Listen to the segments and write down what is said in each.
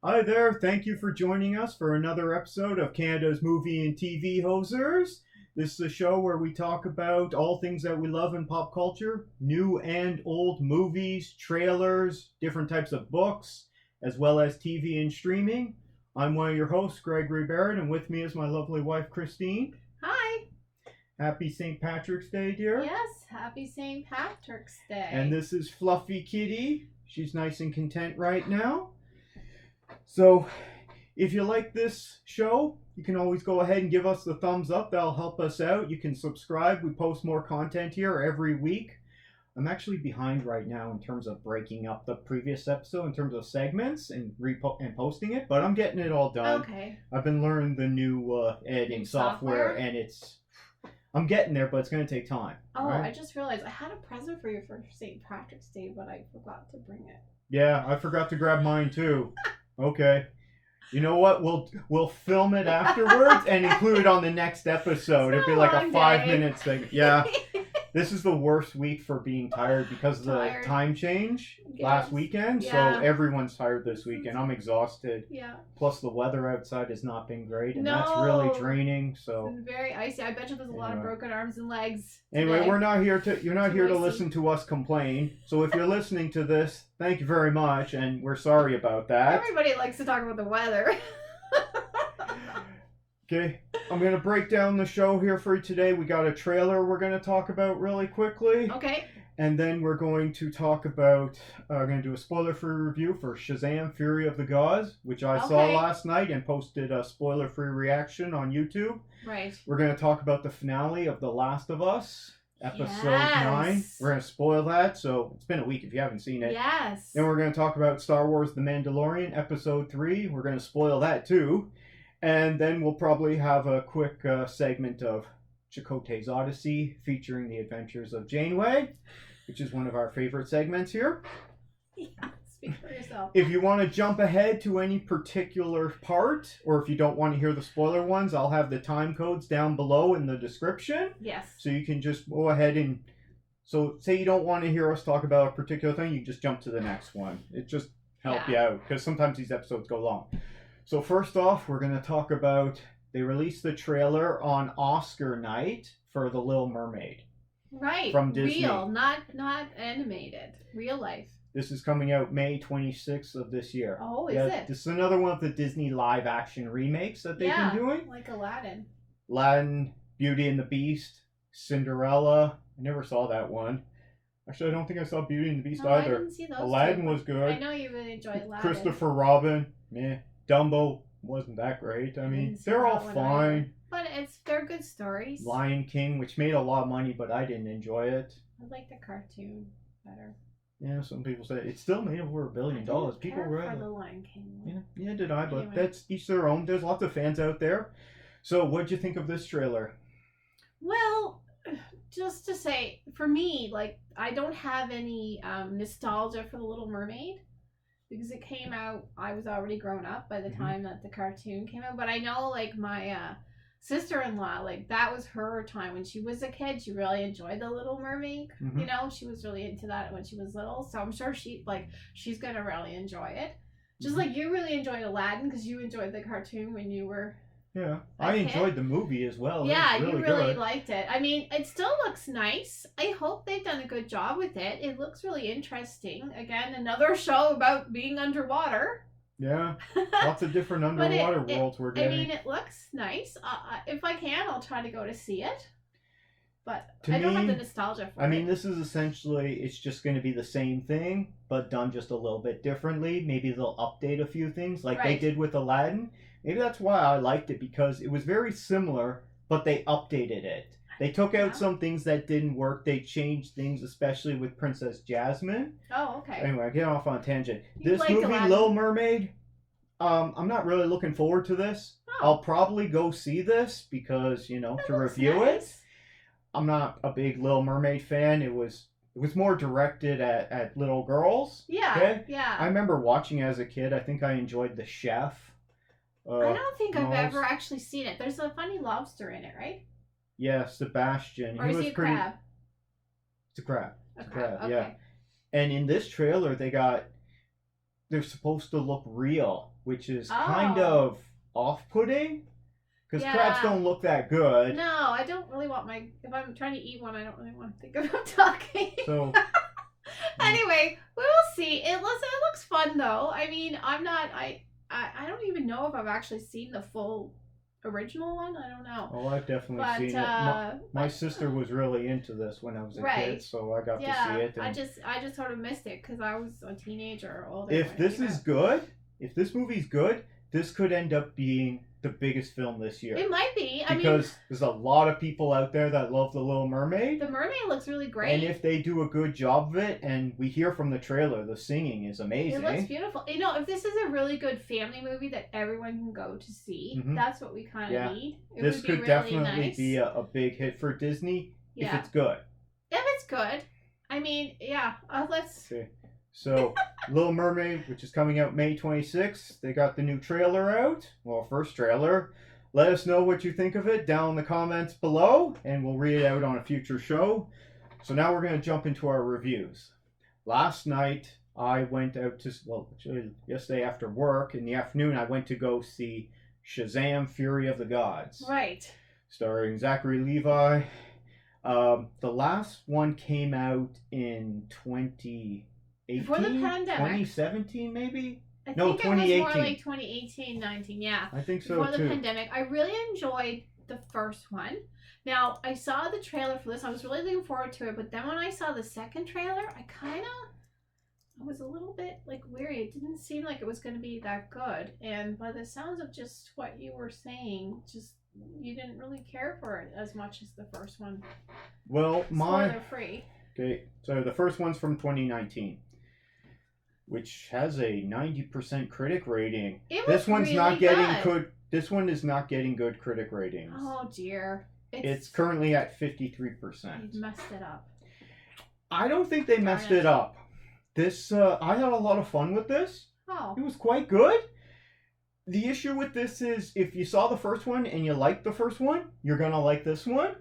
Hi there, thank you for joining us for another episode of Canada's Movie and TV Hosers. This is a show where we talk about all things that we love in pop culture, new and old movies, trailers, different types of books, as well as TV and streaming. I'm one of your hosts, Gregory Barrett, and with me is my lovely wife, Christine. Hi. Happy St. Patrick's Day, dear. Yes, happy St. Patrick's Day. And this is Fluffy Kitty. She's nice and content right now. So, if you like this show, you can always go ahead and give us the thumbs up. That'll help us out. You can subscribe. We post more content here every week. I'm actually behind right now in terms of breaking up the previous episode in terms of segments and posting it, but I'm getting it all done. Okay. I've been learning the new editing software, and I'm getting there, but it's going to take time. Oh, right? I just realized I had a present for you for St. Patrick's Day, but I forgot to bring it. Yeah, I forgot to grab mine too. Okay. You know what? We'll film it afterwards and include it on the next episode. It'd be like a 5-minute thing. Yeah. This is the worst week for being tired because of the time change last weekend. Yeah. So everyone's tired this weekend. I'm exhausted. Yeah. Plus the weather outside has not been great, and that's really draining. So it's very icy. I bet you there's a lot of broken arms and legs today. Anyway, you're not here to listen to us complain. So if you're listening to this, thank you very much, and we're sorry about that. Everybody likes to talk about the weather. Okay, I'm going to break down the show here for you today. We got a trailer we're going to talk about really quickly. Okay. And then we're going to talk about, we're going to do a spoiler-free review for Shazam! Fury of the Gods, which I saw last night and posted a spoiler-free reaction on YouTube. Right. We're going to talk about the finale of The Last of Us, episode 9. We're going to spoil that, so it's been a week if you haven't seen it. Yes. Then we're going to talk about Star Wars The Mandalorian, episode 3. We're going to spoil that too. And then we'll probably have a quick segment of Chakotay's Odyssey featuring the adventures of Janeway, which is one of our favorite segments here. Yeah, speak for yourself. If you want to jump ahead to any particular part, or if you don't want to hear the spoiler ones, I'll have the time codes down below in the description. Yes. So you can just go ahead and... So say you don't want to hear us talk about a particular thing, you just jump to the next one. It just helps you out, because sometimes these episodes go long. So first off, we're going to talk about, they released the trailer on Oscar night for The Little Mermaid. Right. From Disney. Real, not animated. Real life. This is coming out May 26th of this year. Oh, is it? This is another one of the Disney live action remakes that they've been doing. Like Aladdin. Aladdin, Beauty and the Beast, Cinderella. I never saw that one. Actually, I don't think I saw Beauty and the Beast either. I didn't see those Aladdin was good. I know you really enjoyed Aladdin. Christopher Robin, meh. Dumbo wasn't that great. I mean, they're all fine. But they're good stories. Lion King, which made a lot of money, but I didn't enjoy it. I like the cartoon better. Yeah, some people say it still made over $1 billion. People care were for the Lion King. Yeah, did I? But anyway. That's each their own. There's lots of fans out there. So, what'd you think of this trailer? Well, just to say, for me, like, I don't have any nostalgia for The Little Mermaid. Because it came out, I was already grown up by the time that the cartoon came out. But I know, like, my sister-in-law, like, that was her time when she was a kid. She really enjoyed The Little Mermaid. You know, she was really into that when she was little. So I'm sure she's going to really enjoy it. Just like you really enjoyed Aladdin because you enjoyed the cartoon when you were... Yeah, I enjoyed the movie as well. Yeah, you really liked it. I mean, it still looks nice. I hope they've done a good job with it. It looks really interesting. Again, another show about being underwater. Yeah, lots of different underwater worlds we're getting. I mean, it looks nice. If I can, I'll try to go to see it. But I don't have the nostalgia for it. I mean, this is essentially, it's just going to be the same thing, but done just a little bit differently. Maybe they'll update a few things like they did with Aladdin. Maybe that's why I liked it, because it was very similar, but they updated it. They took out some things that didn't work. They changed things, especially with Princess Jasmine. Oh, okay. Anyway, I get off on a tangent. This movie, Aladdin. Little Mermaid, I'm not really looking forward to this. Oh. I'll probably go see this because, to review it. I'm not a big Little Mermaid fan. It was more directed at little girls. Yeah, okay? Yeah. I remember watching as a kid. I think I enjoyed The Chef. I don't think I've ever actually seen it. There's a funny lobster in it, right? Yeah, Sebastian. Or is he a crab? It's a crab. A crab, okay. Yeah. And in this trailer, they got they're supposed to look real, which is Oh. kind of off-putting. Because Yeah. crabs don't look that good. No, I don't really want my. If I'm trying to eat one, I don't really want to think about talking. So Anyway, we will see. It looks fun though. I mean, I'm not. I don't even know if I've actually seen the full original one. I don't know. oh, I've definitely But seen it. My sister was really into this when I was a Right. kid, so I got to Yeah, see it. I And just sort of missed it because I was a teenager or older. if when it this came is out. good, if this movie's good, this could end up being the biggest film this year. It might be. I mean, Because there's a lot of people out there that love The Little Mermaid. the mermaid looks really great. And if they do a good job of it, and we hear from the trailer, the singing is amazing. It looks beautiful. You know, if this is a really good family movie that everyone can go to see, Mhm. that's what we kind of Yeah. need. It This would be could really definitely nice. be a big hit for Disney yeah. if it's good. If it's good. I mean, yeah. Let's. Okay. So, Little Mermaid, which is coming out May 26th, they got the new trailer out. Well, first trailer. Let us know what you think of it down in the comments below, and we'll read it out on a future show. So now we're going to jump into our reviews. Last night, I went out to, well, actually, yesterday after work, in the afternoon, I went to go see Shazam! Fury of the Gods, Right. starring Zachary Levi. The last one came out in 2018, Before the pandemic. 2017 maybe? I No, think it was more 2018. like 2018, 19, yeah. I think so Before the too. pandemic. I really enjoyed the first one. Now, I saw the trailer for this. I was really looking forward to it. But then when I saw the second trailer, I was a little bit like weary. It didn't seem like it was going to be that good. And by the sounds of just what you were saying, just you didn't really care for it as much as the first one. Well, Spoiler free. Okay, so the first one's from 2019, which has a 90% critic rating. It was This one's really not getting good. good. This one is not getting good critic ratings. Oh dear. It's currently at You've 53%. messed it up. I don't think they messed Darn it it. up. This I had a lot of fun with this. Oh. It was quite good. The issue with this is if you saw the first one and you liked the first one, you're gonna like this one.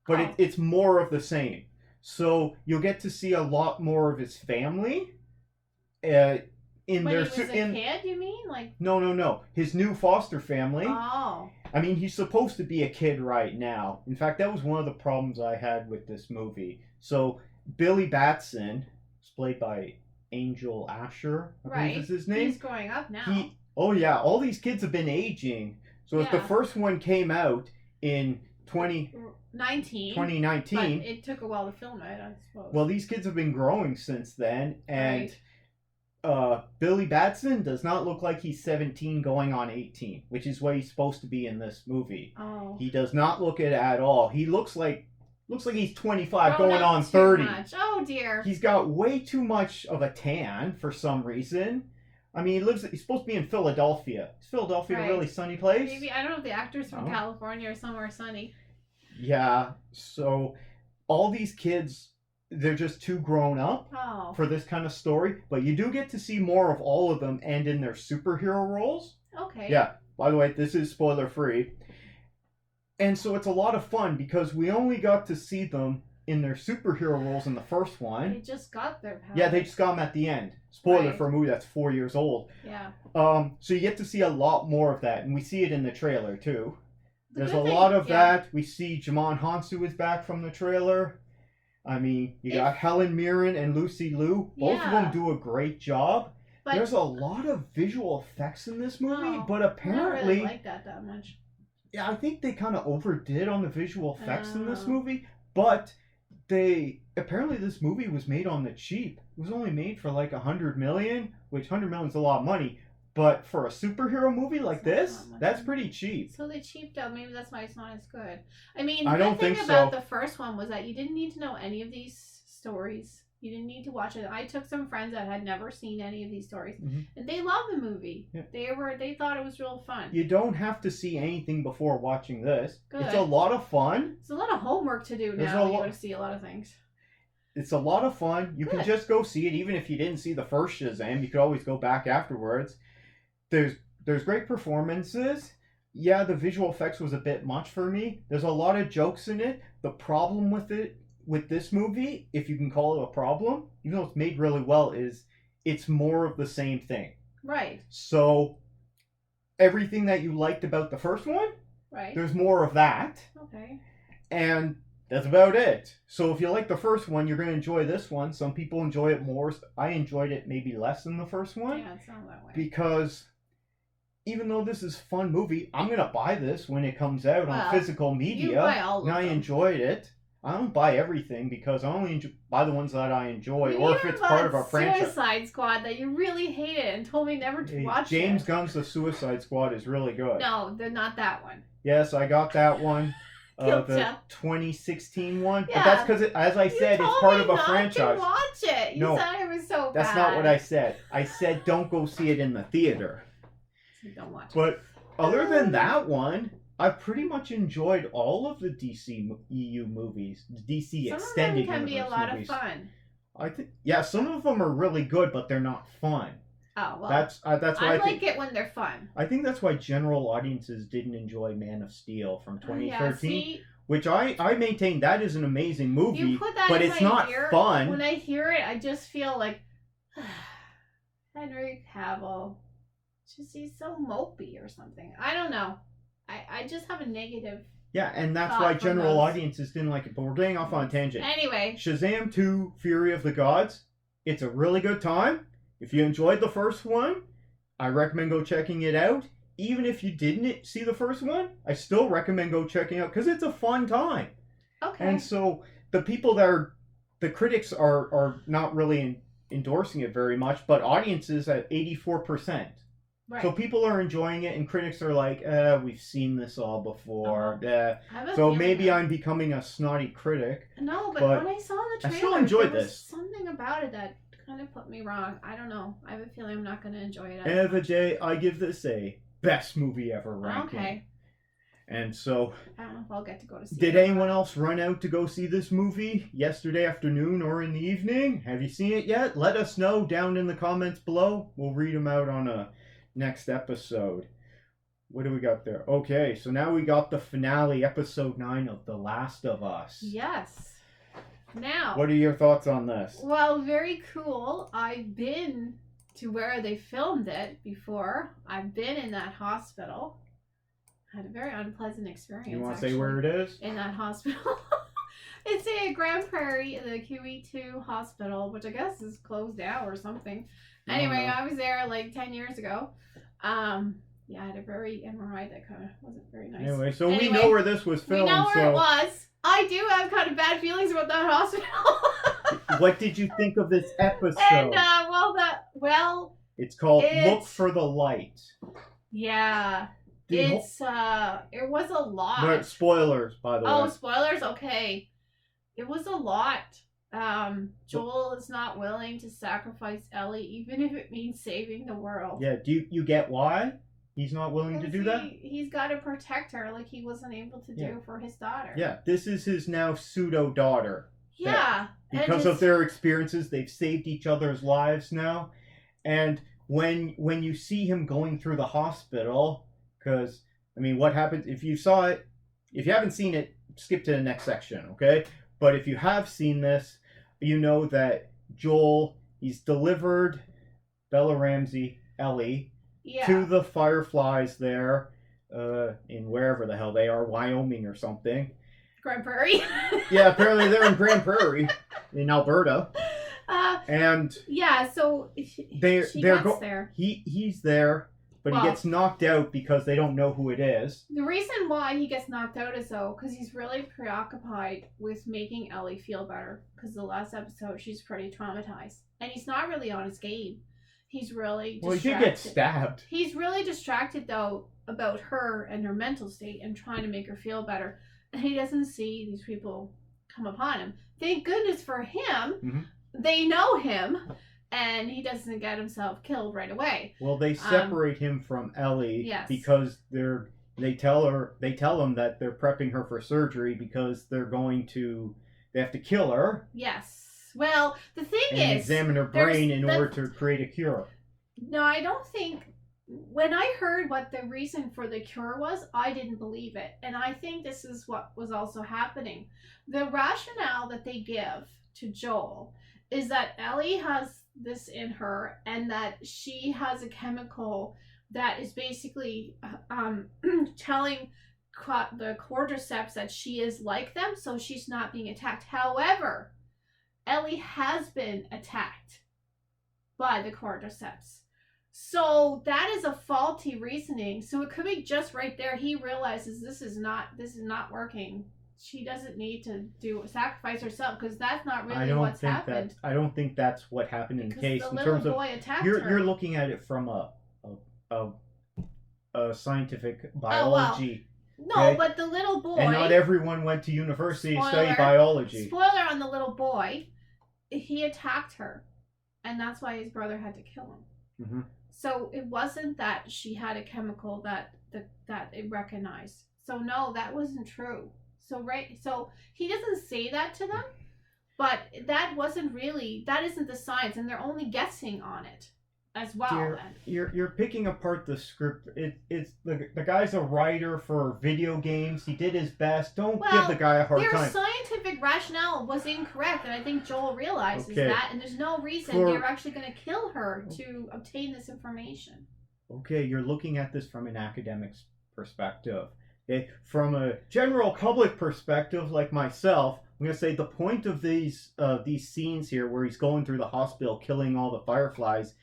But Oh. it's more of the same. So you'll get to see a lot more of his family. In When their he was a kid, you mean? Like, no, his new foster family. oh. I mean, he's supposed to be a kid right now. In fact, that was one of the problems I had with this movie. So Billy Batson, is played by Angel Asher, I believe Right. is his name. He's growing up now. Oh yeah, all these kids have been aging. So if the Yeah. first one came out in 19. 2019, But it took a while to film it, I suppose. well, these kids have been growing since then, and Right. Billy Batson does not look like he's 17 going on 18, which is what he's supposed to be in this movie. Oh. He does not look it at all. He looks like he's 25 Grown going up on too 30. much. Oh dear. He's got way too much of a tan for some reason. I mean, he's supposed to be in Philadelphia. Is Philadelphia Right. a really sunny place? Maybe, I don't know if the actor's from Oh. California or somewhere sunny. Yeah, so all these kids, they're just too grown up Oh. for this kind of story, but you do get to see more of all of them and in their superhero roles. Okay. Yeah, by the way, this is spoiler free. And so it's a lot of fun because we only got to see them in their superhero roles in the first They one. just got their powers. Yeah, they just got them at the end. Spoiler Right. for a movie that's 4 years old. Yeah. So you get to see a lot more of that, and we see it in the trailer too. The There's good a thing- lot of yeah. that. We see Jamon Hansu is back from the trailer. I mean, you got Helen Mirren and Lucy Liu. Both of them Yeah. do a great job. But There's a lot of visual effects in this movie, Oh, but I don't apparently, really like that much. yeah, I think they kind of overdid on the visual effects in this Oh. movie. But apparently this movie was made on the cheap. It was only made for like $100 million, which $100 million is a lot of money. But for a superhero movie like It's not this, a lot of money. that's pretty cheap. So they cheaped out. Maybe that's why it's not as good. I mean, I the don't good thing think about so. the first one was that you didn't need to know any of these stories. You didn't need to watch it. I took some friends that had never seen any of these stories, Mhm. and they loved the movie. Yeah. They thought it was real fun. You don't have to see anything before watching this. Good. It's a lot of fun. It's a lot of homework to do There's now. a You lo- got to see a lot of things. It's a lot of fun. You can Good. just go see it, even if you didn't see the first Shazam. You could always go back afterwards. There's great performances. Yeah, the visual effects was a bit much for me. There's a lot of jokes in it. The problem with this movie, if you can call it a problem, even though it's made really well, is it's more of the same thing. Right. So everything that you liked about the first one, Right. there's more of that. Okay. And that's about it. So if you like the first one, you're going to enjoy this one. Some people enjoy it more. I enjoyed it maybe less than the first one. Yeah, it's not that way. Because even though this is a fun movie, I'm going to buy this when it comes out on physical media. You buy all of them. I enjoyed it. I don't buy everything because I only buy the ones that I enjoy, or if it's part of a franchise. Suicide Squad that you really hated and told me never to watch. James Gunn's The Suicide Squad is really good. No, they're not that one. Yes, I got that one. The 2016 one. Yeah, but that's because, as I said, it's part of a franchise. You watch it. You said it was so bad. That's not what I said. I said don't go see it in the theater. So don't watch it. But other than that one, I've pretty much enjoyed all of the DC EU movies, the DC extended universe movies. Some of them can be a lot of fun. I think, yeah, some of them are really good, but they're not fun. Oh well, that's why I like it when they're fun. I think that's why general audiences didn't enjoy Man of Steel from 2013, see, which I maintain that is an amazing movie, you put that but in it's my not ear, fun. When I hear it, I just feel like Henry Cavill. Just he's so mopey or something. I don't know. I just have a negative. Yeah, and that's why general audiences didn't like it. But we're getting off on a tangent. Anyway, Shazam 2: Fury of the Gods. It's a really good time. If you enjoyed the first one, I recommend go checking it out. Even if you didn't see the first one, I still recommend go checking it out because it's a fun time. Okay. And so the people the critics are not really endorsing it very much, but audiences at 84%. Right. So people are enjoying it, and critics are like, we've seen this all before. So maybe I'm becoming a snotty critic. No, but when I saw the trailer, I still enjoyed there was something about it that kind of put me wrong. I don't know. I have a feeling I'm not going to enjoy it. End of the day, I give this a best movie ever ranking. Okay. And so, I don't know if I'll get to go to see it. Did anyone else run out to go see this movie yesterday afternoon or in the evening? Have you seen it yet? Let us know down in the comments below. We'll read them out on a next episode. What do we got there? Okay, so now we got the finale, episode 9 of The Last of Us. Yes. Now, what are your thoughts on this? Well, very cool. I've been to where they filmed it before. I've been in that hospital. I had a very unpleasant experience. You want to say where it is? In that hospital. It's a Grand Prairie, the QE2 hospital, which I guess is closed down or something. Anyway, I was there like 10 years ago. Yeah, I had a very MRI that kind of wasn't very nice. Anyway, we know where this was filmed. We know where it was. I do have kind of bad feelings about that hospital. What did you think of this episode? And, it's called Look for the Light. Yeah. It was a lot. No, spoilers, by the way. Oh, spoilers? Okay. It was a lot. Joel is not willing to sacrifice Ellie, even if it means saving the world. Yeah, do you get why he's not willing to do that? He's got to protect her like he wasn't able to do for his daughter. Yeah, this is his now pseudo-daughter. Yeah. Because of their experiences, they've saved each other's lives now. And when you see him going through the hospital, because, I mean, what happens, if you saw it, if you haven't seen it, skip to the next section, okay? But if you have seen this, you know that Joel, he's delivered Bella Ramsey, Ellie, to the Fireflies there, in wherever the hell they are, Wyoming or something. Grand Prairie. Yeah, apparently they're in Grand Prairie, in Alberta. And yeah, so she gets there. He's there, but he gets knocked out because they don't know who it is. The reason why he gets knocked out is because he's really preoccupied with making Ellie feel better. Because the last episode, she's pretty traumatized, and he's not really on his game. He's really distracted. Well, he did get stabbed. He's really distracted though about her and her mental state and trying to make her feel better. And he doesn't see these people come upon him. Thank goodness for him. Mm-hmm. They know him, and he doesn't get himself killed right away. Well, they separate him from Ellie because they tell him that they're prepping her for surgery because they have to kill her. Yes. Well, the thing is, examine her brain in order to create a cure. No, I don't think. When I heard what the reason for the cure was, I didn't believe it. And I think this is what was also happening. The rationale that they give to Joel is that Ellie has this in her, and that she has a chemical that is basically telling the cordyceps that she is like them, so she's not being attacked. However, Ellie has been attacked by the cordyceps. So that is a faulty reasoning. So it could be just right there. He realizes this is not working. She doesn't need to sacrifice herself, because that's not really what's happened. I don't think that's what happened in the case. The in little terms boy of attacked you're her. you're looking at it from a scientific biology. No, okay? but the little boy. And not everyone went to university to study biology. Spoiler on the little boy. He attacked her, and that's why his brother had to kill him. Mm-hmm. So it wasn't that she had a chemical that it recognized. So no, that wasn't true. So he doesn't say that to them, but that isn't the science, and they're only guessing on it as well. Dear, you're picking apart the script. It's the guy's a writer for video games. He did his best. Don't give the guy a hard time. Their scientific rationale was incorrect, and I think Joel realizes that, and there's no reason they're actually going to kill her to obtain this information. Okay, you're looking at this from an academic's perspective. Okay? From a general public perspective, like myself, I'm going to say the point of these scenes here where he's going through the hospital killing all the fireflies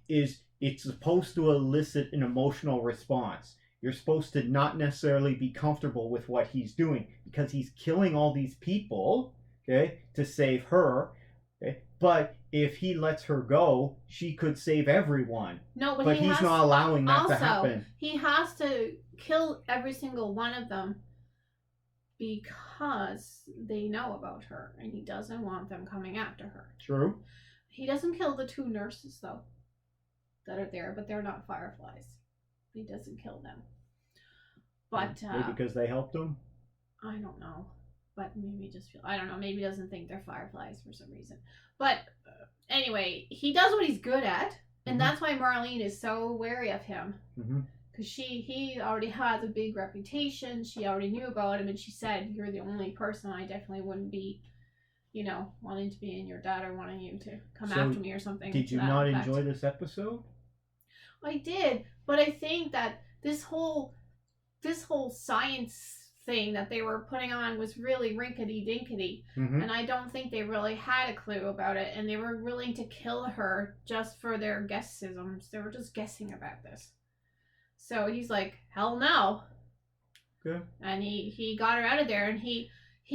is it's supposed to elicit an emotional response. You're supposed to not necessarily be comfortable with what he's doing because he's killing all these people, okay, to save her. Okay? But if he lets her go, she could save everyone. No, but he's not allowing that to happen. He has to kill every single one of them because they know about her, and he doesn't want them coming after her. True. He doesn't kill the 2 nurses, though, that are there, but they're not fireflies. He doesn't kill them. But maybe because they helped him? I don't know. But maybe I don't know, maybe he doesn't think they're fireflies for some reason. But anyway, he does what he's good at, and that's why Marlene is so wary of him. Because he already has a big reputation, she already knew about him, and she said, you're the only person I definitely wouldn't be, wanting to be in your dad or wanting you to come after me or something. Did you not enjoy this episode? I did, but I think that this whole science thing that they were putting on was really rinkety-dinkety, and I don't think they really had a clue about it, and they were willing to kill her just for their guessisms. They were just guessing about this. So he's like, hell no. Good. And he got her out of there, and he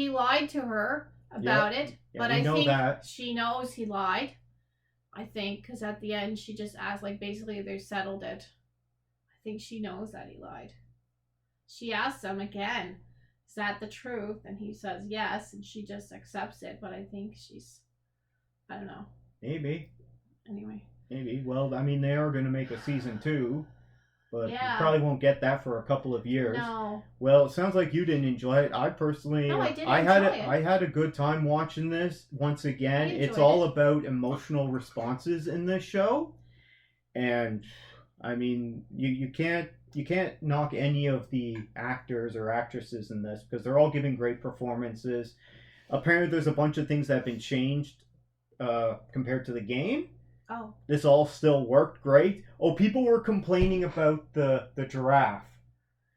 lied to her about it, but I think she knows he lied. I think, because at the end she just asked, like, basically they settled it. I think she knows that he lied. She asks him again, is that the truth? And he says yes, and she just accepts it, but I think I don't know. Maybe. Anyway. Maybe. Well, I mean, they are going to make a season 2, but you probably won't get that for a couple of years. No. Well, it sounds like you didn't enjoy it. I personally... No, I did enjoy it. I had a good time watching this. Once again, it's all about emotional responses in this show. And, I mean, you can't knock any of the actors or actresses in this because they're all giving great performances. Apparently there's a bunch of things that have been changed compared to the game. Oh. This all still worked great. Oh, people were complaining about the giraffe.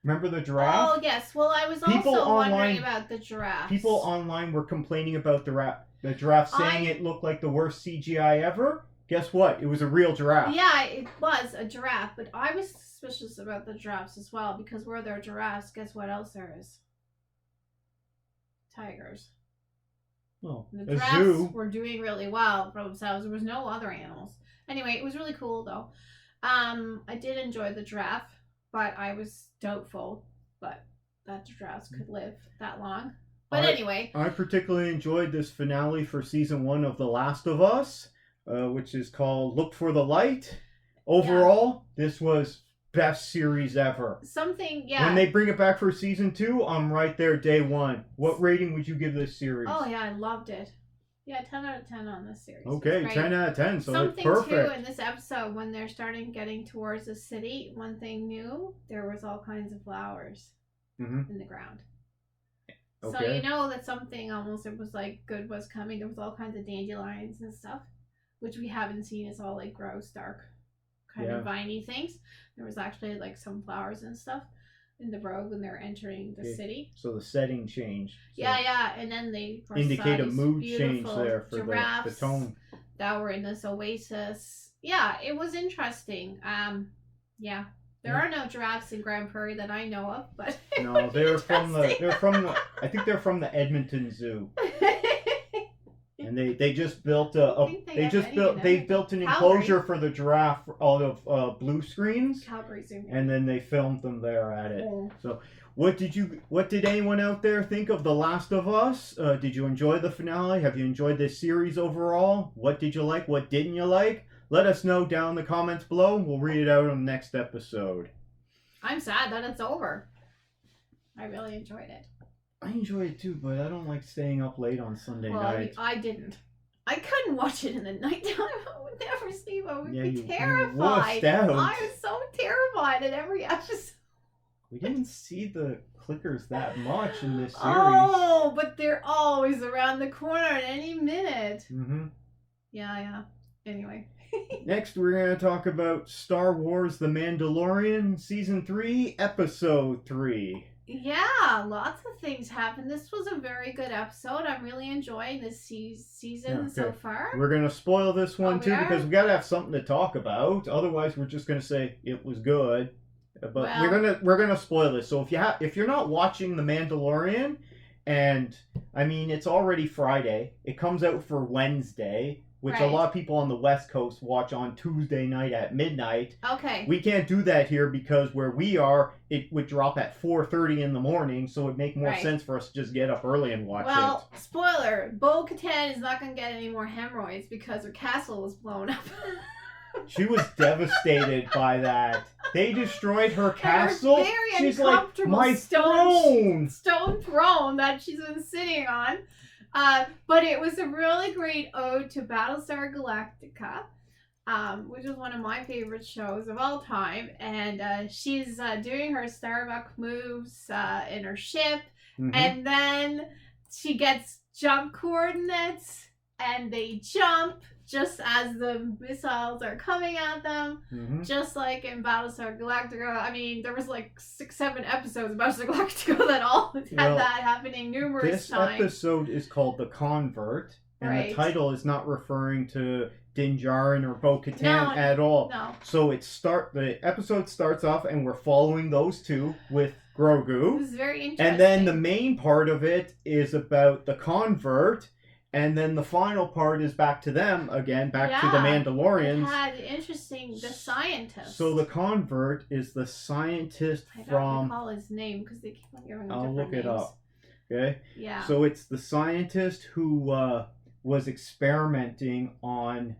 Remember the giraffe? Oh, yes. Well, I was also wondering about the giraffe. People online were complaining about the giraffe, saying it looked like the worst CGI ever. Guess what? It was a real giraffe. Yeah, it was a giraffe, but I was suspicious about the giraffes as well, because where there are giraffes, guess what else there is? Tigers. Well, the giraffes were doing really well for themselves. There was no other animals. Anyway, it was really cool though. I did enjoy the giraffe, but I was doubtful that giraffes could live that long. But anyway. I particularly enjoyed this finale for season 1 of The Last of Us, which is called Look for the Light. Overall, this was best series ever. When they bring it back for season 2, I'm right there day 1. What rating would you give this series? Oh yeah, I loved it. Yeah, 10 out of 10 on this series. Okay, 10 out of 10, so it's perfect. Something too in this episode, when they're getting towards the city, one thing new, there was all kinds of flowers in the ground. Okay. So you know that something almost, it was like good was coming. There was all kinds of dandelions and stuff. which we haven't seen. It's all like gross, dark, kind of viney things. There was actually like some flowers and stuff in the road when they're entering the city. So the setting changed. So Yeah, and then they indicate a mood change there for the tone that were in this oasis. Yeah, it was interesting. Yeah. There are no giraffes in Grand Prairie that I know of, but no, they're from the I think they're from the Edmonton Zoo. And they just built they built an enclosure for the giraffe out of blue screens. Calgary Zoo. And then they filmed them there at it. Yeah. So what did anyone out there think of The Last of Us? Did you enjoy the finale? Have you enjoyed this series overall? What did you like? What didn't you like? Let us know down in the comments below. We'll read it out on the next episode. I'm sad that it's over. I really enjoyed it. I enjoy it too, but I don't like staying up late on Sunday night. I didn't. I couldn't watch it in the nighttime. I would never sleep. I would be terrified. I was so terrified at every episode. We didn't see the clickers that much in this series. Oh, but they're always around the corner at any minute. Mm-hmm. Yeah. Anyway. Next, we're going to talk about Star Wars The Mandalorian Season 3, Episode 3. Yeah, lots of things happened. This was a very good episode. I'm really enjoying this season so far. We're going to spoil this one too because we got to have something to talk about. Otherwise, we're just going to say it was good. But we're going to spoil this. So if you're not watching The Mandalorian, and I mean it's already Friday, it comes out for Wednesday, which a lot of people on the West Coast watch on Tuesday night at midnight. Okay. We can't do that here because where we are, it would drop at 4:30 in the morning, so it'd make more sense for us to just get up early and watch it. Well, spoiler, Bo-Katan is not going to get any more hemorrhoids because her castle was blown up. She was devastated by that. They destroyed her castle. Her very She's like, my stone throne that she's been sitting on. But it was a really great ode to Battlestar Galactica, which is one of my favorite shows of all time. And she's doing her Starbuck moves in her ship, and then she gets jump coordinates, and they jump just as the missiles are coming at them, just like in Battlestar Galactica. I mean, there was like 6-7 episodes of Battlestar Galactica that all had that happening numerous times. This episode is called The Convert, and the title is not referring to Din Djarin or Bo-Katan at all. No. So the episode starts off, and we're following those two with Grogu. This is very interesting. And then the main part of it is about the Convert. And then the final part is back to them again, back to the Mandalorians. The scientist. So the Convert is the scientist I don't recall his name because they keep on giving him different names. I'll look it up. Okay? Yeah. So it's the scientist who was experimenting on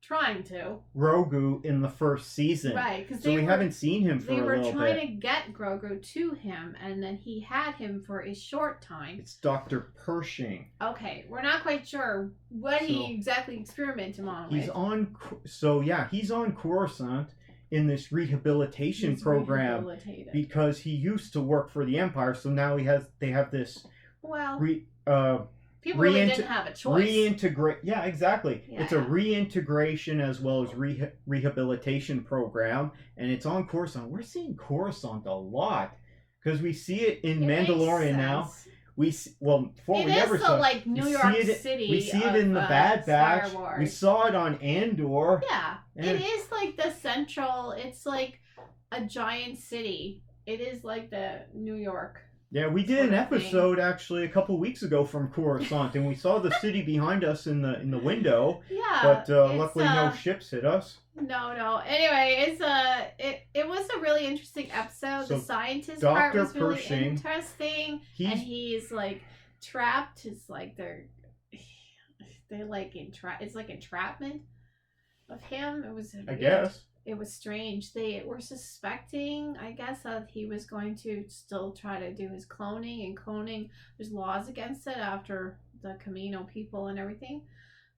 trying to Grogu in the first season. Right, because we haven't seen him for a little bit. They were trying to get Grogu to him, and then he had him for a short time. It's Dr. Pershing. Okay, we're not quite sure what he exactly experimented on. He's on Coruscant in this rehabilitation program because he used to work for the Empire, so now they have this people really didn't have a choice. Yeah, exactly. It's a reintegration as well as rehabilitation program, and it's on Coruscant. We're seeing Coruscant a lot because we see it in Mandalorian now. Before we never saw like New York City. We see it in the Bad Batch. We saw it on Andor. Yeah, it is like the central. It's like a giant city. It is like the New York. Yeah, we did an episode actually a couple weeks ago from Coruscant, and we saw the city behind us in the window. Yeah, but luckily no ships hit us. No. Anyway, it was a really interesting episode. So the scientist part was really interesting, and he's like trapped. It's like they like it's like entrapment of him. It was I guess. It was strange. They were suspecting, I guess, that he was going to still try to do his cloning. And cloning, there's laws against it after the Camino people and everything.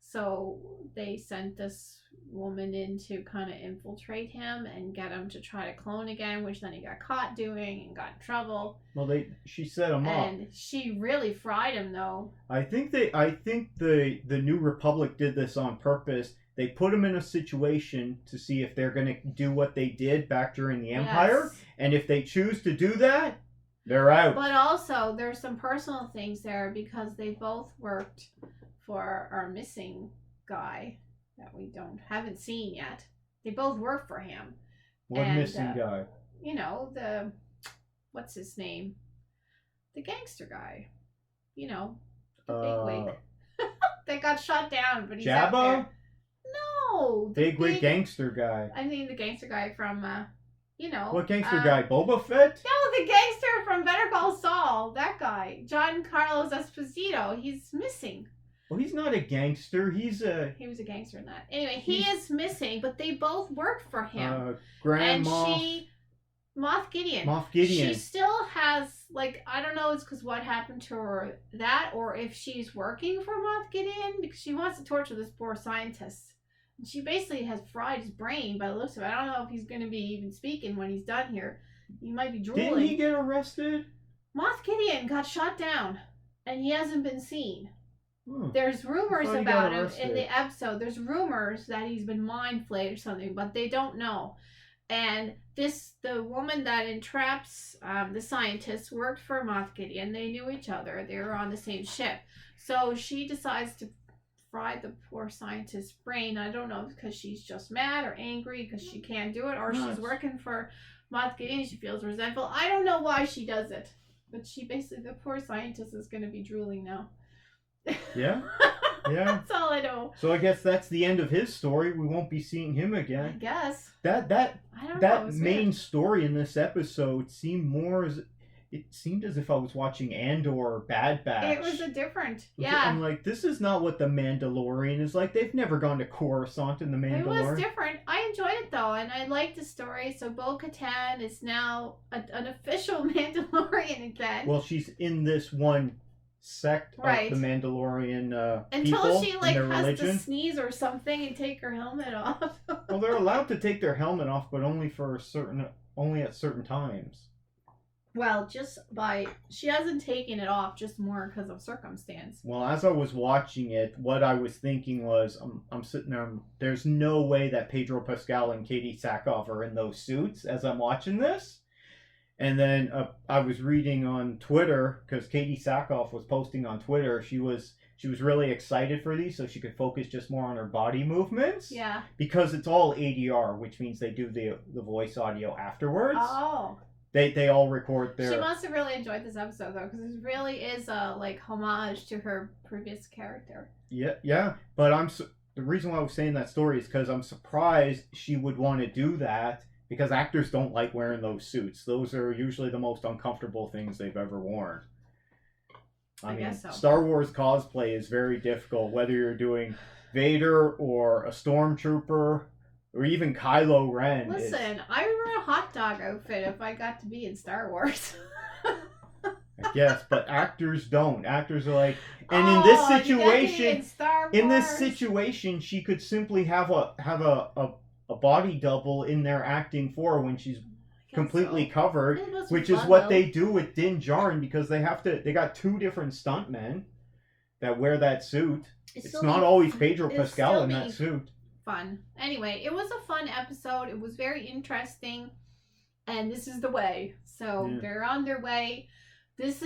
So they sent this woman in to kind of infiltrate him and get him to try to clone again, which then he got caught doing and got in trouble. Well, she set him up. And she really fried him, though. I think the New Republic did this on purpose. They put them in a situation to see if they're going to do what they did back during the Empire. Yes. And if they choose to do that, they're out. But also, there's some personal things there because they both worked for our missing guy that we haven't seen yet. They both work for him. What missing guy? You know, what's his name? The gangster guy. You know, the bigwig. They got shot down, but he's out Jabba? there. No, Bigwig gangster guy. I mean the gangster guy from, you know. What gangster guy? Boba Fett? No, the gangster from Better Call Saul. That guy, Giancarlo Esposito. He's missing. Well, he's not a gangster. He was a gangster in that. Anyway, he is missing, but they both worked for him. Grand Moff Gideon. Moff Gideon. She still has, like, I don't know, it's because what happened to her, that, or if she's working for Moff Gideon, because she wants to torture this poor scientist. And she basically has fried his brain by the looks of it. I don't know if he's going to be even speaking when he's done here. He might be drooling. Didn't he get arrested? Moff Gideon got shot down, and he hasn't been seen. There's rumors about him in the episode. There's rumors that he's been mind flayed or something, but they don't know. And the woman that entraps the scientist worked for Moff Gideon. They knew each other. They were on the same ship. So she decides to fry the poor scientist's brain. I don't know because she's just mad or angry because she can't do it, or she's working for Moff Gideon. She feels resentful. I don't know why she does it, but the poor scientist is going to be drooling now. Yeah. Yeah. That's all I know. So I guess that's the end of his story. We won't be seeing him again. I guess. That main story in this episode seemed as if I was watching Andor or Bad Batch. It was a different. Yeah. I'm like, this is not what the Mandalorian is like. They've never gone to Coruscant in the Mandalorian. It was different. I enjoyed it though, and I liked the story. So Bo-Katan is now an official Mandalorian again. Well, she's in this one sect of the Mandalorian until people she and their has religion. to sneeze or something and take her helmet off. Well, they're allowed to take their helmet off, but only at certain times. Well, she hasn't taken it off just more because of circumstance. Well, as I was watching it, what I was thinking was, I'm sitting there, there's no way that Pedro Pascal and Katie Sackhoff are in those suits as I'm watching this. And then I was reading on Twitter, because Katie Sackhoff was posting on Twitter, she was really excited for these so she could focus just more on her body movements. Yeah. Because it's all ADR, which means they do the voice audio afterwards. Oh. They all record their... She must have really enjoyed this episode, though, because it really is a, homage to her previous character. Yeah. But the reason why I was saying that story is because I'm surprised she would want to do that, because actors don't like wearing those suits. Those are usually the most uncomfortable things they've ever worn. I mean, guess so. Star Wars cosplay is very difficult, whether you're doing Vader or a Stormtrooper or even Kylo Ren. Listen, I would wear a hot dog outfit if I got to be in Star Wars. I guess, but actors don't. Actors are like, and in this situation, she could simply have a body double in there acting for when she's completely covered, which is what they do with Din Djarin, because they got two different stuntmen that wear that suit. It's not always Pedro Pascal in that suit. Fun. Anyway, it was a fun episode. It was very interesting, and this is the way. So they're on their way. If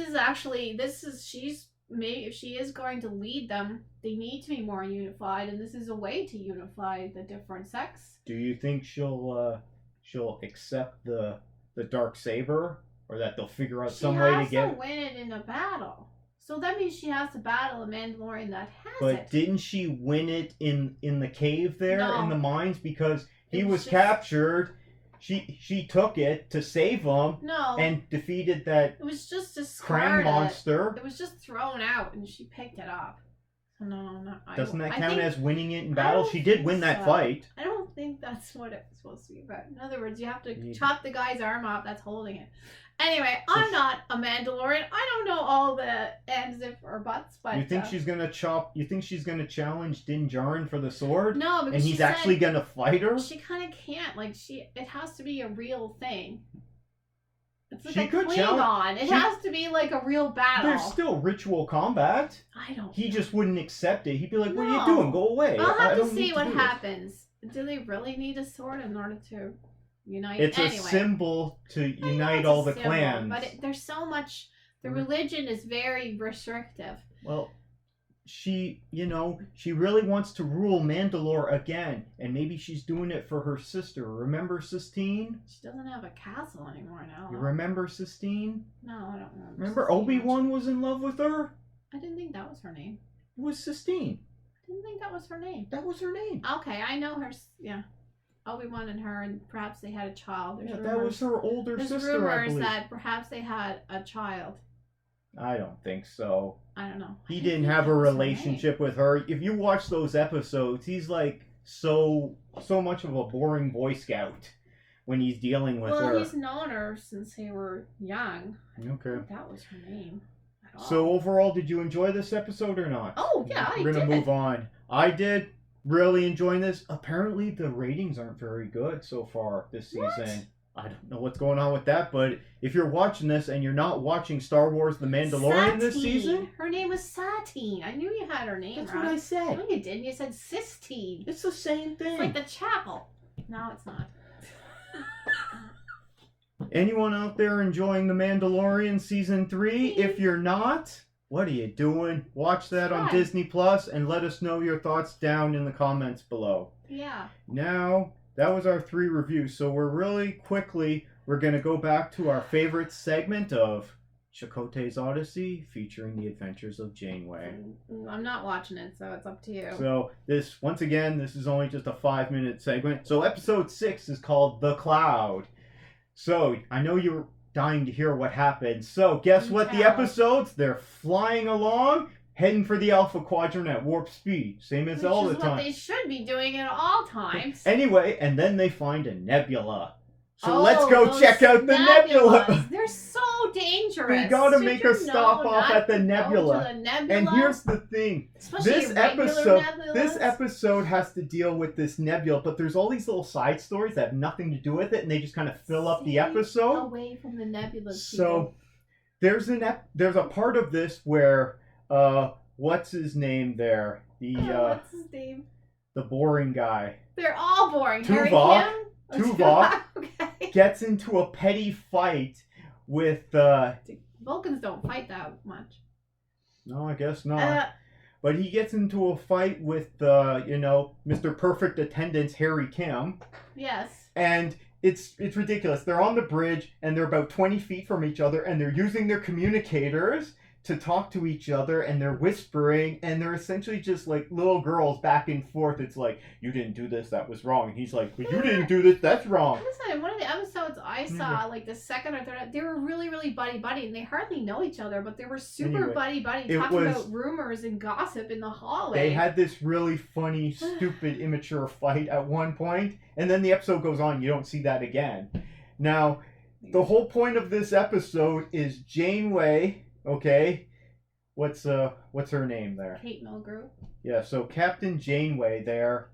she is going to lead them, they need to be more unified, and this is a way to unify the different sects. Do you think she'll accept the dark saber, or that they'll figure out some way to get? She has to win it in a battle, so that means she has to battle a Mandalorian that has it. But didn't she win it in the cave there in the mines, because he was captured? She took it to save him. No. And defeated that. It was just discarded. Krang monster. It was just thrown out, and she picked it up. No, not. Doesn't that count as winning it in battle? She did win that fight. I don't think that's what it was supposed to be about. In other words, you have to chop the guy's arm off that's holding it. Anyway, I'm not a Mandalorian. I don't know all the ands or buts, but you think she's gonna challenge Din Djarin for the sword? No, because he's actually gonna fight her. She kind of can't. It has to be a real thing. It's like She a could Klingon. challenge- It she- has to be like a real battle. There's still ritual combat. I don't. He just wouldn't accept it. He'd be like, "What are you No. doing? Go away." I'll I have to don't see need what do this." happens. Do they really need a sword in order to unite? It's anyway, a symbol to I know unite it's all a the symbol, clans. But there's so much. The religion is very restrictive. Well, she really wants to rule Mandalore again, and maybe she's doing it for her sister. Remember Sistine? She doesn't have a castle anymore now. You remember Sistine? No, I don't remember. Remember Sistine Obi-Wan was in love with her? much. I didn't think that was her name. It was Sistine. I didn't think that was her name. That was her name. Okay, I know her. Yeah, Obi-Wan and her, and perhaps they had a child. There's Yeah, rumors, that was her older there's sister, I rumors believe. that perhaps they had a child. I don't think so. I don't know. He I didn't think have that a was her relationship with her. If you watch those episodes, he's like so much of a boring Boy Scout when he's dealing with name. Well, her. he's known her since they were young. I Okay. think that was her name. At all. So overall, did you enjoy this episode or not? Oh yeah, We're gonna I did. move on. I did really enjoying this. Apparently, the ratings aren't very good so far this season. What? I don't know what's going on with that, but if you're watching this and you're not watching Star Wars: The Mandalorian this Satine. season, Her name was Satine. I knew you had her name that's right. what I said. No, you didn't. You said Sistine. It's the same thing. It's like the chapel. No, it's not. Anyone out there enjoying The Mandalorian Season 3? If you're not, what are you doing? Watch that on Right. Disney Plus and let us know your thoughts down in the comments below. Yeah. Now, that was our 3 reviews, so we're going to go back to our favorite segment of Chakotay's Odyssey, featuring the adventures of Janeway. I'm not watching it, so it's up to you. So this is only just a 5-minute segment. So episode 6 is called The Cloud. So I know you're dying to hear what happened. So guess what the Tell. episodes? They're flying along, heading for the Alpha Quadrant at warp speed. Same as Which all is the time. what they should be doing at all times. Anyway, and then they find a nebula. So Oh, let's go those check out the nebula. nebulas. They're so dangerous. We gotta Should make you a stop know off not at the to go nebula. to the nebula? And here's the thing. Especially This regular nebulas. This episode has to deal with this nebula, but there's all these little side stories that have nothing to do with it, and they just kind of fill up the Stay episode. away from the nebulas. So there's a part of this where what's his name there? what's his name? The boring guy They're all boring. Harry Tuvok. Kim? Tuvok. Okay. gets into a petty fight with Vulcans don't fight that much. no, I guess not. But he gets into a fight with Mr. Perfect Attendance Harry Kim. Yes. And it's ridiculous. They're on the bridge and they're about 20 feet from each other and they're using their communicators to talk to each other and they're whispering and they're essentially just like little girls back and forth. It's like, you didn't do this, that was wrong. And he's like, well, you didn't do this, that's wrong. Listen, one of the episodes I saw, like the second or third, they were really, really buddy-buddy, and they hardly know each other, but they were super Anyway, buddy-buddy, it talking was- about rumors and gossip in the hallway. They had this really funny, stupid, immature fight at one point, and then the episode goes on, you don't see that again. Now, the whole point of this episode is Janeway, okay? What's her name there? Kate Mulgrew. Yeah, so Captain Janeway there,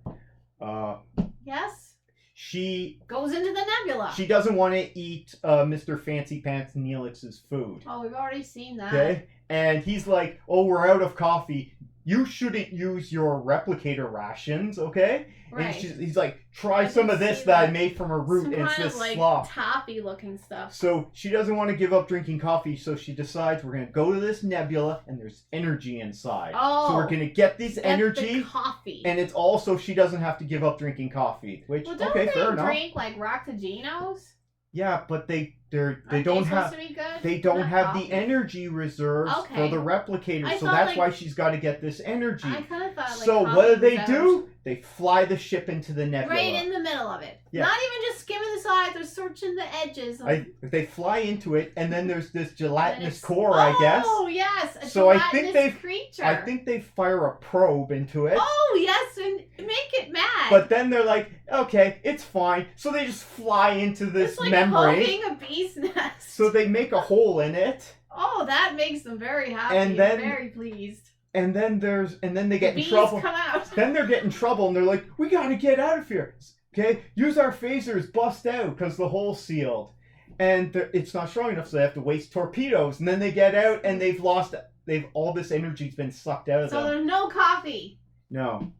Yes? she Goes into the nebula. doesn't want to eat Mr. Fancy Pants Neelix's food, Oh, we've already seen that. okay? And he's like, oh, we're out of coffee. You shouldn't use your replicator rations, okay? Right. And he's like, try I some did of this see that I that. made from a root, Some and it's kind this of like slop. toffee-looking stuff. So she doesn't want to give up drinking coffee, so she decides we're going to go to this nebula, and there's energy inside. Oh. So we're going to get this Get energy, the coffee. and it's also she doesn't have to give up drinking coffee. Which, well, don't okay, they fair enough. drink like Roctaginos? Yeah, but they Aren't don't supposed have to be good? they don't Not have coffee. the energy reserves Okay. for the replicator, I so thought, that's like- why she's got to get this energy. I kind of thought like So coffee what do they was do? They fly the ship into the nebula. right in the middle of it. Yeah. Not even just skimming the sides or searching the edges. They fly into it, and then there's this And gelatinous it's- core, I guess. Oh yes, a So I think gelatinous creature. I think they fire a probe into it. Oh yes, and make it mad. But then they're like, okay, it's fine. So they just fly into this it's like membrane. poking a bee's nest. So they make a hole in it, oh, that makes them very happy And and then- very pleased. and then they The get in bees trouble. come out. Then they're getting in trouble, and they're like, we gotta get out of here. Okay, use our phasers, bust out, because the hole's sealed. and it's not strong enough, so they have to waste torpedoes, and then they get out, and they've all this energy's been sucked out of them. So there's no coffee. No.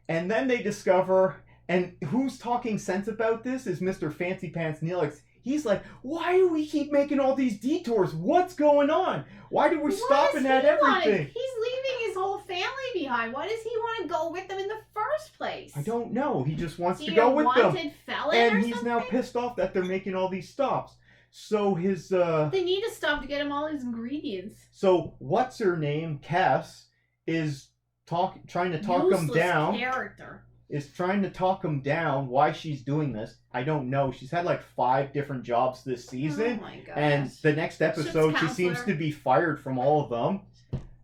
And then they discover, and who's talking sense about this is Mr. Fancy Pants Neelix. He's like, why do we keep making all these detours? What's going on? Why do we stopping at everything? He's leaving his whole family behind. Why does he want to go with them in the first place? I don't know. He just wants to go with them. Felon and or he's something? now pissed off that they're making all these stops. So his They need to stop to get him all these ingredients. So what's her name? Cass is trying to talk him down. Character. Is trying to talk him down. Why she's doing this, I don't know. She's had like 5 different jobs this season. Oh my gosh. And the next episode, she seems to be fired from all of them.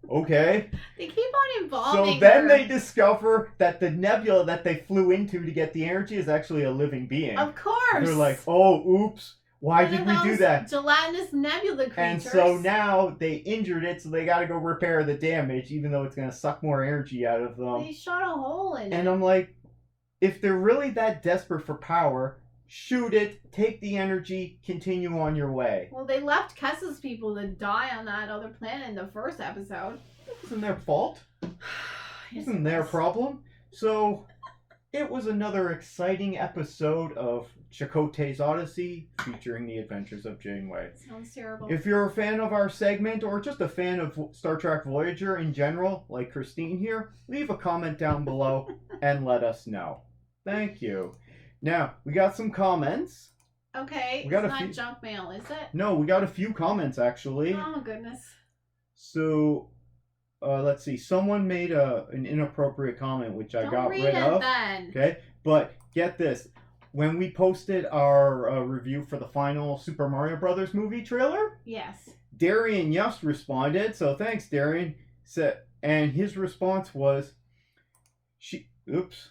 Okay. They keep on involving So then her. they discover that the nebula that they flew into to get the energy is actually a living being. Of course. They're like, oh, oops. Why did we do that? Gelatinous nebula creatures. And so now they injured it, so they got to go repair the damage, even though it's going to suck more energy out of them. They shot a hole in it. And I'm like, if they're really that desperate for power, shoot it, take the energy, continue on your way. Well, they left Kessa's people to die on that other planet in the first episode. It wasn't their fault. It Yes, wasn't it their was. problem. So, it was another exciting episode of Chakotay's Odyssey, featuring the adventures of Janeway. Sounds terrible. If you're a fan of our segment, or just a fan of Star Trek Voyager in general, like Christine here, leave a comment down below and let us know. Thank you. Now, we got some comments. Okay, We got it's a not few- junk mail, is it? No, we got a few comments, actually. Oh, goodness. So, let's see. Someone made an inappropriate comment, which I got read rid it of. then. Okay, but get this. When we posted our review for the final Super Mario Brothers movie trailer, Yes. Darian Yust responded. So thanks, Darian. And his response was, oops.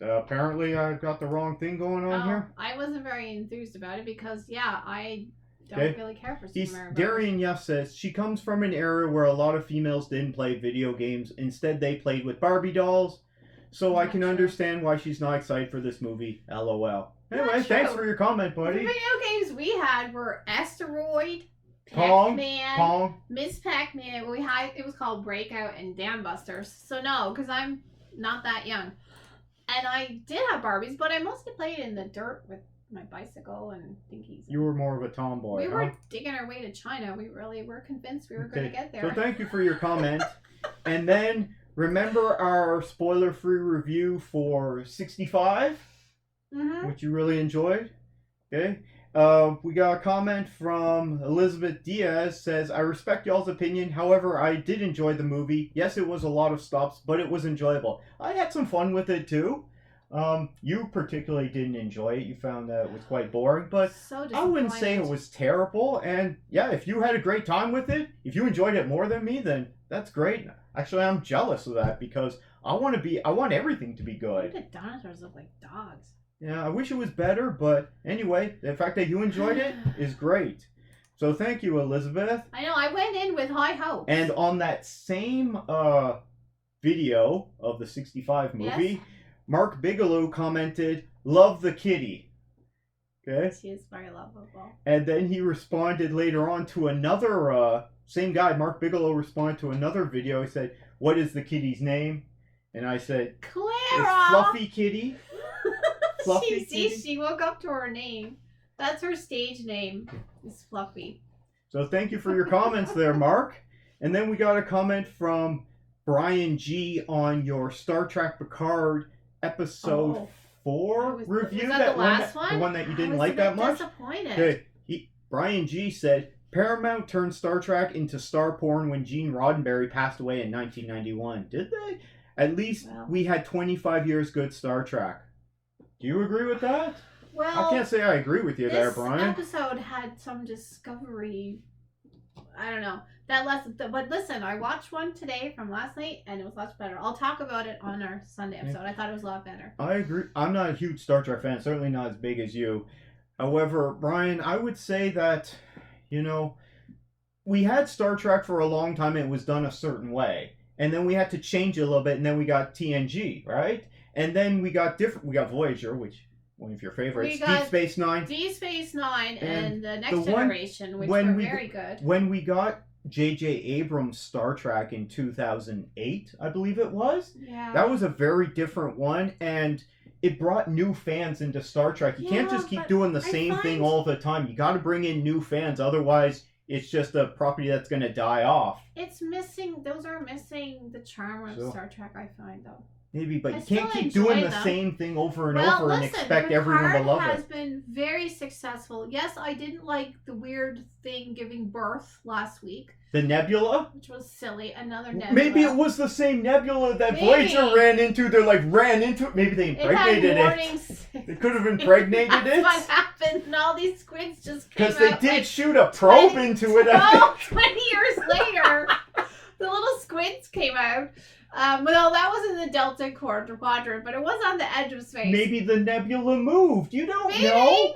Apparently I got the wrong thing going on here. I wasn't very enthused about it because, yeah, I don't Okay. really care for Super Mario Bros. Darian Yust says, she comes from an era where a lot of females didn't play video games. Instead, they played with Barbie dolls. So I Not can true. understand why she's not excited for this movie. LOL. Not Anyway, thanks true. for your comment, The buddy. video games we had were Asteroid, Pong, Pac-Man, Pong. Miss Pac-Man. It was called Breakout and Dam Busters. So no, because I'm not that young. And I did have Barbies, but I mostly played in the dirt with my bicycle and thinkies. You were more of a tomboy, We huh? were digging our way to China. We really were convinced we were going to get there. So thank you for your comment. And then remember our spoiler-free review for 65, Mm-hmm. which you really enjoyed. Okay. We got a comment from Elizabeth Diaz. Says, I respect y'all's opinion. However, I did enjoy the movie. Yes, it was a lot of stops, but it was enjoyable. I had some fun with it too. You particularly didn't enjoy it. You found that it was quite boring, but So I wouldn't say it was terrible. And yeah, if you had a great time with it, if you enjoyed it more than me, then that's great. Actually, I'm jealous of that because I want everything to be good. The dinosaurs look like dogs. Yeah, I wish it was better, but anyway, the fact that you enjoyed it is great. So thank you, Elizabeth. I know, I went in with high hopes. And on that same video of the 65 movie, Yes. Mark Bigelow commented, "Love the kitty." Okay? She is very lovable. And then he responded later on to another, same guy, Mark Bigelow, responded to another video. He said, "What is the kitty's name?" And I said, Clara! "It's Fluffy Kitty." Fluffy Kitty. She woke up to her name. That's her stage name. Is Fluffy. So thank you for your comments there, Mark. And then we got a comment from Brian G on your Star Trek Picard episode 4 review. Was that the last The one that you didn't I was like a that bit much. Disappointed. Okay. Brian G said, Paramount turned Star Trek into star porn when Gene Roddenberry passed away in 1991. Did they? At least we had 25 years good Star Trek. Do you agree with that? Well, I can't say I agree with you there, Brian. This episode had some discovery. I don't know. But listen, I watched one today from last night, and it was much better. I'll talk about it on our Sunday episode. I thought it was a lot better. I agree. I'm not a huge Star Trek fan, certainly not as big as you. However, Brian, I would say that, we had Star Trek for a long time and it was done a certain way. And then we had to change it a little bit, and then we got TNG, right? And then we got Voyager, which one of your favorites, We got Deep Space Nine. Deep Space Nine and the Next the one- Generation, which were very good. When we got J.J. Abrams' Star Trek in 2008, I believe it was, Yeah. that was a very different one, and it brought new fans into Star Trek. You can't Yeah, just keep but doing the I same thing find- all the time. You got to bring in new fans, otherwise it's just a property that's going to die off. It's missing. Those are missing the charm of So- Star Trek. I find though. Maybe, but I you can't still keep doing enjoy the them. same thing over and Well, over and listen, expect everyone to love has it. been very successful. Yes, I didn't like the weird thing giving birth last week, The Nebula? which was silly. Another nebula. Maybe it was the same Nebula that Maybe. Voyager ran into. They're like, ran into it. Maybe they It had impregnated it. warnings. They could have impregnated That's it. what happened, and all these squids just came Because they out, did like, shoot a probe 20 into it. I think. Oh, 20 years later, the little squids came out. Well, that was in the Delta Quadrant, but it was on the edge of space. Maybe the Nebula moved. You don't Maybe know. it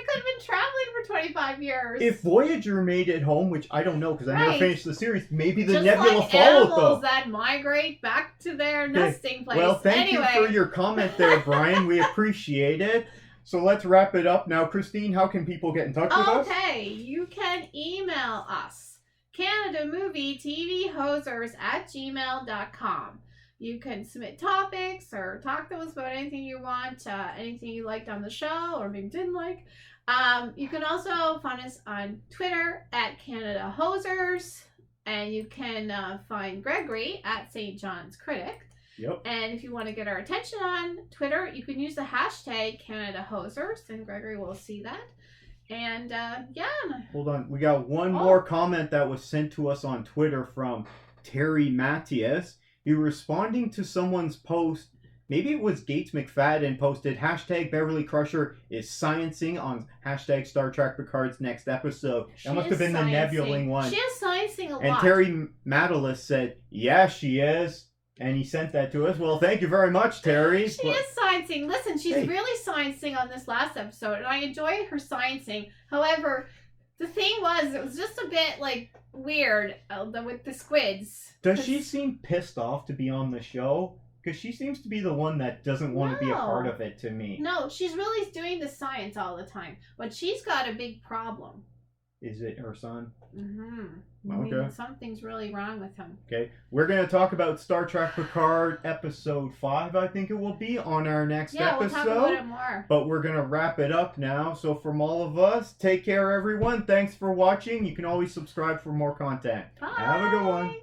could have been traveling for 25 years. If Voyager made it home, which I don't know because I never Right. finished the series, maybe the Just Nebula like followed animals them. that migrate back to their nesting place. Well, thank anyway, you for your comment there, Brian. We appreciate it. So let's wrap it up now. Christine, how can people get in touch with us? Okay, you can email us, CanadaMovieTVHosers@gmail.com. You can submit topics or talk to us about anything you want, anything you liked on the show or maybe didn't like. You can also find us on Twitter @CanadaHosers, and you can find Gregory @StJohn'sCritic. Yep. And if you want to get our attention on Twitter, you can use the hashtag CanadaHosers, and Gregory will see that. And yeah. Hold on. We got one Oh. more comment that was sent to us on Twitter from Terry Matthias. He was responding to someone's post. Maybe it was Gates McFadden posted #Beverly Crusher is sciencing on #Star Trek Picard's next episode. That must have been the Nebuling one. She is sciencing a And lot. Terry Mattalis said, yeah, she is. And he sent that to us. Well, thank you very much, Terry. She is sciencing. Listen, she's Hey. really sciencing on this last episode, and I enjoy her sciencing. However, the thing was, it was just a bit like weird with the squids. Does she seem pissed off to be on the show? Because she seems to be the one that doesn't want to be a part No. of it to me. No, she's really doing the science all the time, but she's got a big problem. Is it her son? Mm-hmm. Okay. Something's really wrong with him. Okay. We're going to talk about Star Trek Picard episode 5, I think it will be, on our next Yeah, we'll episode. talk about it more. But we're going to wrap it up now. So from all of us, take care, everyone. Thanks for watching. You can always subscribe for more content. Bye. Have a good one.